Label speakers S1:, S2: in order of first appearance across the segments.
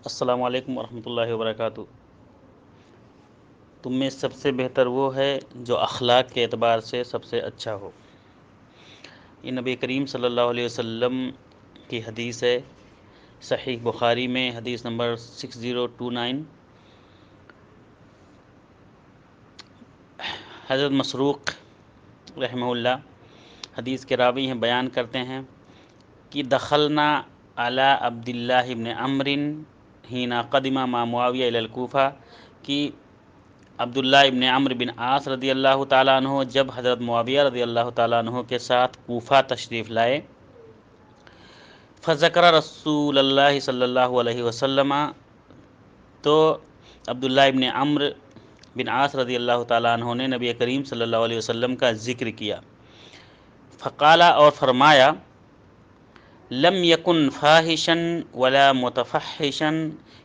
S1: السلام علیکم ورحمۃ اللہ وبرکاتہ۔ تم میں سب سے بہتر وہ ہے جو اخلاق کے اعتبار سے سب سے اچھا ہو۔ یہ نبی کریم صلی اللہ علیہ وسلم کی حدیث ہے، صحیح بخاری میں حدیث نمبر 6029۔ حضرت مسروق رحمہ اللہ حدیث کے راوی ہیں، بیان کرتے ہیں کہ دخلنا علی عبداللہ ابن عمرو حین قدم مع معاویہ الی الکوفہ، کہ عبداللہ ابن عمرو بن عاص رضی اللہ تعالیٰ عنہ جب حضرت معاویہ رضی اللہ تعالیٰ عنہ کے ساتھ کوفہ تشریف لائے، فذکر رسول اللہ صلی اللہ علیہ وسلم، تو عبداللہ ابن عمرو بن عاص رضی اللہ تعالیٰ عنہ نے نبی کریم صلی اللہ علیہ وسلم کا ذکر کیا، فقالا، اور فرمایا، لم یکن فاحشا ولا متفحشا،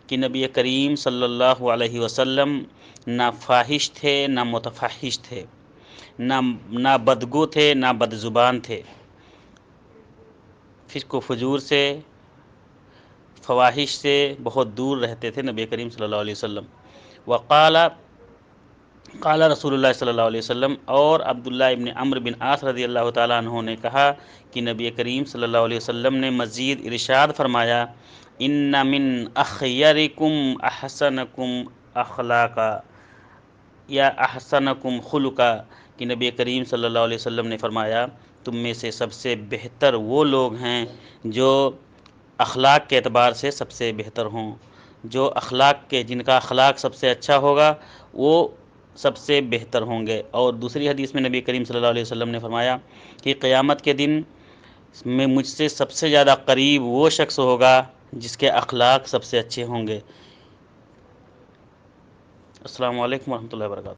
S1: کہ نبی کریم صلی اللہ علیہ وسلم نہ فاحش تھے نہ متفحش تھے، نہ بدگو تھے نہ بد زبان تھے، فسق و فجور سے، فواحش سے بہت دور رہتے تھے نبی کریم صلی اللہ علیہ وسلم۔ قال رسول اللہ صلی اللہ علیہ وسلم، اور عبداللہ ابن عمرو بن عاص رضی اللہ تعالیٰ عنہ نے کہا کہ نبی کریم صلی اللہ علیہ وسلم نے مزید ارشاد فرمایا، ان من اخیرکم احسنکم اخلاقا یا احسنکم خلقا، کہ نبی کریم صلی اللہ علیہ وسلم نے فرمایا تم میں سے سب سے بہتر وہ لوگ ہیں جو اخلاق کے اعتبار سے سب سے بہتر ہوں، جن کا اخلاق سب سے اچھا ہوگا وہ سب سے بہتر ہوں گے۔ اور دوسری حدیث میں نبی کریم صلی اللہ علیہ وسلم نے فرمایا کہ قیامت کے دن میں مجھ سے سب سے زیادہ قریب وہ شخص ہوگا جس کے اخلاق سب سے اچھے ہوں گے۔ السلام علیکم ورحمۃ اللہ وبرکاتہ۔